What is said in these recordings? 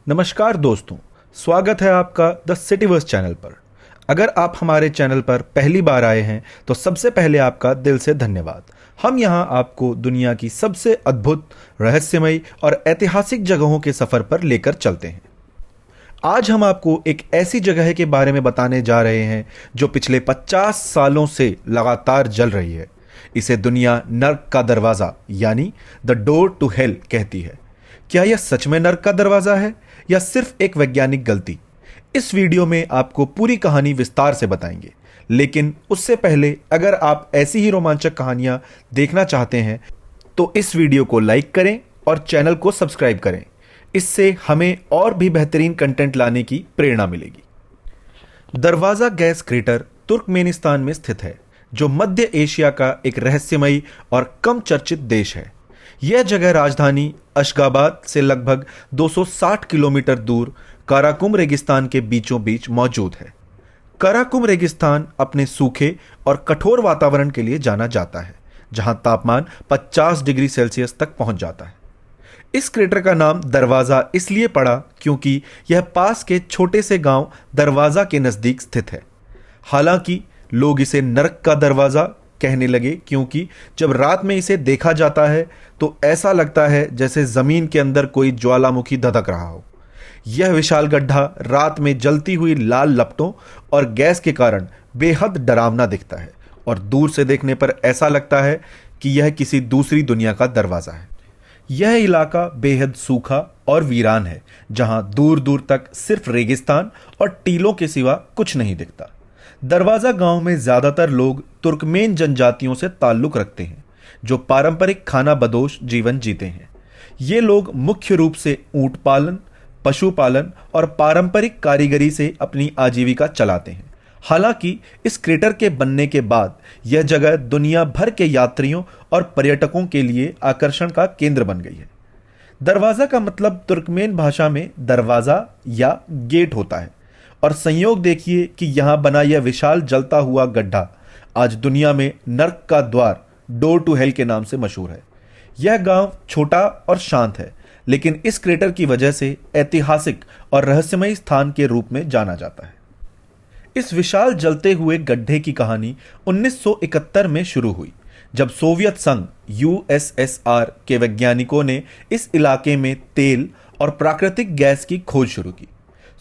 नमस्कार दोस्तों, स्वागत है आपका द सिटीवर्स चैनल पर। अगर आप हमारे चैनल पर पहली बार आए हैं तो सबसे पहले आपका दिल से धन्यवाद। हम यहाँ आपको दुनिया की सबसे अद्भुत, रहस्यमयी और ऐतिहासिक जगहों के सफ़र पर लेकर चलते हैं। आज हम आपको एक ऐसी जगह के बारे में बताने जा रहे हैं जो पिछले 50 सालों से लगातार जल रही है। इसे दुनिया नर्क का दरवाज़ा यानी द डोर टू हेल कहती है। क्या यह सच में नर्क का दरवाज़ा है या सिर्फ एक वैज्ञानिक गलती? इस वीडियो में आपको पूरी कहानी विस्तार से बताएंगे, लेकिन उससे पहले अगर आप ऐसी ही रोमांचक कहानियां देखना चाहते हैं तो इस वीडियो को लाइक करें और चैनल को सब्सक्राइब करें। इससे हमें और भी बेहतरीन कंटेंट लाने की प्रेरणा मिलेगी। दरवाज़ा गैस क्रेटर तुर्कमेनिस्तान में स्थित है, जो मध्य एशिया का एक रहस्यमयी और कम चर्चित देश है। यह जगह राजधानी अशगाबाद से लगभग 260 किलोमीटर दूर काराकुम रेगिस्तान के बीचों बीच मौजूद है। काराकुम रेगिस्तान अपने सूखे और कठोर वातावरण के लिए जाना जाता है, जहां तापमान 50 डिग्री सेल्सियस तक पहुंच जाता है। इस क्रेटर का नाम दरवाज़ा इसलिए पड़ा क्योंकि यह पास के छोटे से गांव दरवाज़ा के नज़दीक स्थित है। हालांकि लोग इसे नर्क का दरवाज़ा कहने लगे क्योंकि जब रात में इसे देखा जाता है तो ऐसा लगता है जैसे ज़मीन के अंदर कोई ज्वालामुखी धधक रहा हो। यह विशाल गड्ढा रात में जलती हुई लाल लपटों और गैस के कारण बेहद डरावना दिखता है और दूर से देखने पर ऐसा लगता है कि यह किसी दूसरी दुनिया का दरवाज़ा है। यह इलाका बेहद सूखा और वीरान है, जहां दूर दूर तक सिर्फ रेगिस्तान और टीलों के सिवा कुछ नहीं दिखता। दरवाज़ा गांव में ज़्यादातर लोग तुर्कमेन जनजातियों से ताल्लुक़ रखते हैं, जो पारंपरिक खाना बदोश जीवन जीते हैं। ये लोग मुख्य रूप से ऊँट पालन, पशुपालन और पारंपरिक कारीगरी से अपनी आजीविका चलाते हैं। हालांकि इस क्रेटर के बनने के बाद यह जगह दुनिया भर के यात्रियों और पर्यटकों के लिए आकर्षण का केंद्र बन गई है। दरवाज़ा का मतलब तुर्कमेन भाषा में दरवाज़ा या गेट होता है, और संयोग देखिए कि यहाँ बना यह विशाल जलता हुआ गड्ढा आज दुनिया में नर्क का द्वार, डोर टू हेल के नाम से मशहूर है। यह गांव छोटा और शांत है, लेकिन इस क्रेटर की वजह से ऐतिहासिक और रहस्यमयी स्थान के रूप में जाना जाता है। इस विशाल जलते हुए गड्ढे की कहानी 1971 में शुरू हुई, जब सोवियत संघ यूएसएसआर के वैज्ञानिकों ने इस इलाके में तेल और प्राकृतिक गैस की खोज शुरू की।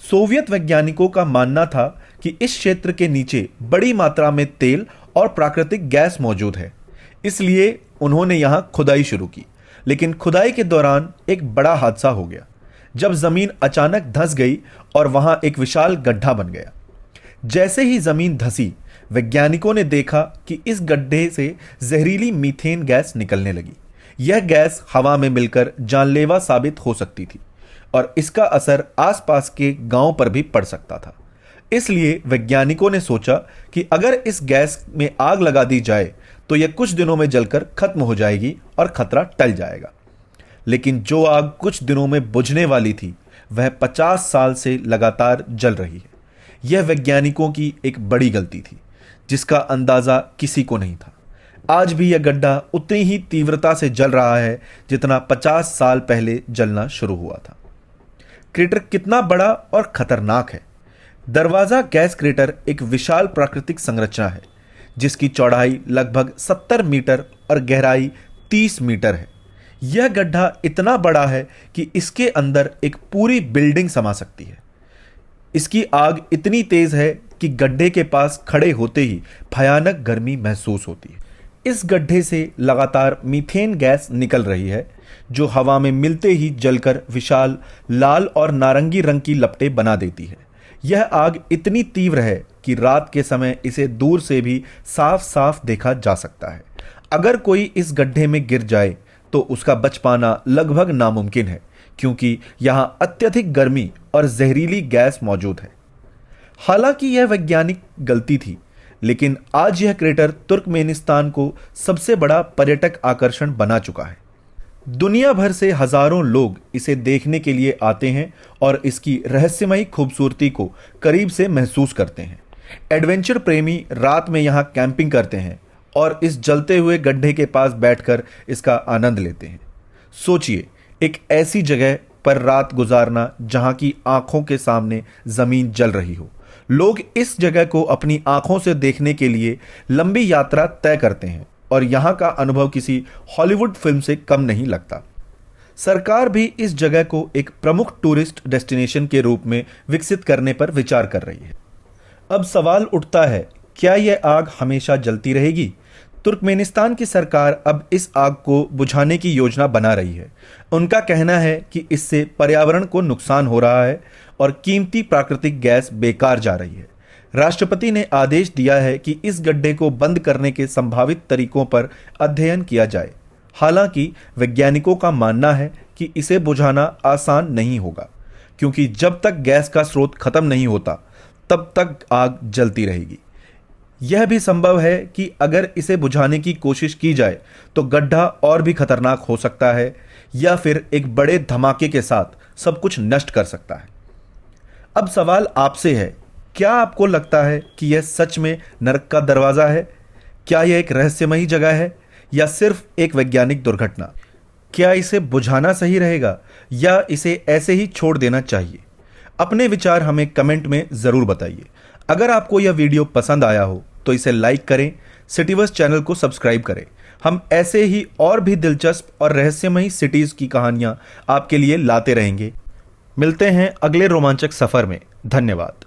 सोवियत वैज्ञानिकों का मानना था कि इस क्षेत्र के नीचे बड़ी मात्रा में तेल और प्राकृतिक गैस मौजूद है, इसलिए उन्होंने यहां खुदाई शुरू की। लेकिन खुदाई के दौरान एक बड़ा हादसा हो गया, जब जमीन अचानक धंस गई और वहां एक विशाल गड्ढा बन गया। जैसे ही जमीन धंसी, वैज्ञानिकों ने देखा कि इस गड्ढे से जहरीली मीथेन गैस निकलने लगी। यह गैस हवा में मिलकर जानलेवा साबित हो सकती थी और इसका असर आसपास के गांव पर भी पड़ सकता था। इसलिए वैज्ञानिकों ने सोचा कि अगर इस गैस में आग लगा दी जाए तो यह कुछ दिनों में जलकर खत्म हो जाएगी और खतरा टल जाएगा। लेकिन जो आग कुछ दिनों में बुझने वाली थी, वह 50 साल से लगातार जल रही है। यह वैज्ञानिकों की एक बड़ी गलती थी, जिसका अंदाजा किसी को नहीं था। आज भी यह गड्ढा उतनी ही तीव्रता से जल रहा है जितना 50 साल पहले जलना शुरू हुआ था। क्रेटर कितना बड़ा और खतरनाक है? दरवाज़ा गैस क्रेटर एक विशाल प्राकृतिक संरचना है, जिसकी चौड़ाई लगभग 70 मीटर और गहराई 30 मीटर है। यह गड्ढा इतना बड़ा है कि इसके अंदर एक पूरी बिल्डिंग समा सकती है। इसकी आग इतनी तेज है कि गड्ढे के पास खड़े होते ही भयानक गर्मी महसूस होती है। इस गड्ढे से लगातार मीथेन गैस निकल रही है, जो हवा में मिलते ही जलकर विशाल लाल और नारंगी रंग की लपटें बना देती है। यह आग इतनी तीव्र है कि रात के समय इसे दूर से भी साफ साफ देखा जा सकता है। अगर कोई इस गड्ढे में गिर जाए तो उसका बच पाना लगभग नामुमकिन है, क्योंकि यहाँ अत्यधिक गर्मी और जहरीली गैस मौजूद है। हालांकि यह वैज्ञानिक गलती थी, लेकिन आज यह क्रेटर तुर्कमेनिस्तान को सबसे बड़ा पर्यटक आकर्षण बना चुका है। दुनिया भर से हजारों लोग इसे देखने के लिए आते हैं और इसकी रहस्यमयी खूबसूरती को करीब से महसूस करते हैं। एडवेंचर प्रेमी रात में यहाँ कैंपिंग करते हैं और इस जलते हुए गड्ढे के पास बैठकर इसका आनंद लेते हैं। सोचिए, एक ऐसी जगह पर रात गुजारना जहां की आंखों के सामने जमीन जल रही हो। लोग इस जगह को अपनी आंखों से देखने के लिए लंबी यात्रा तय करते हैं और यहां का अनुभव किसी हॉलीवुड फिल्म से कम नहीं लगता। सरकार भी इस जगह को एक प्रमुख टूरिस्ट डेस्टिनेशन के रूप में विकसित करने पर विचार कर रही है। अब सवाल उठता है, क्या यह आग हमेशा जलती रहेगी? तुर्कमेनिस्तान की सरकार अब इस आग को बुझाने की योजना बना रही है। उनका कहना है कि इससे पर्यावरण को नुकसान हो रहा है और कीमती प्राकृतिक गैस बेकार जा रही है। राष्ट्रपति ने आदेश दिया है कि इस गड्ढे को बंद करने के संभावित तरीकों पर अध्ययन किया जाए। हालांकि वैज्ञानिकों का मानना है कि इसे बुझाना आसान नहीं होगा, क्योंकि जब तक गैस का स्रोत खत्म नहीं होता तब तक आग जलती रहेगी। यह भी संभव है कि अगर इसे बुझाने की कोशिश की जाए तो गड्ढा और भी खतरनाक हो सकता है या फिर एक बड़े धमाके के साथ सब कुछ नष्ट कर सकता है। अब सवाल आपसे है, क्या आपको लगता है कि यह सच में नरक का दरवाजा है? क्या यह एक रहस्यमयी जगह है या सिर्फ एक वैज्ञानिक दुर्घटना? क्या इसे बुझाना सही रहेगा या इसे ऐसे ही छोड़ देना चाहिए? अपने विचार हमें कमेंट में ज़रूर बताइए। अगर आपको यह वीडियो पसंद आया हो तो इसे लाइक करें, सिटीवर्स चैनल को सब्सक्राइब करें। हम ऐसे ही और भी दिलचस्प और रहस्यमयी सिटीज़ की कहानियाँ आपके लिए लाते रहेंगे। मिलते हैं अगले रोमांचक सफ़र में। धन्यवाद।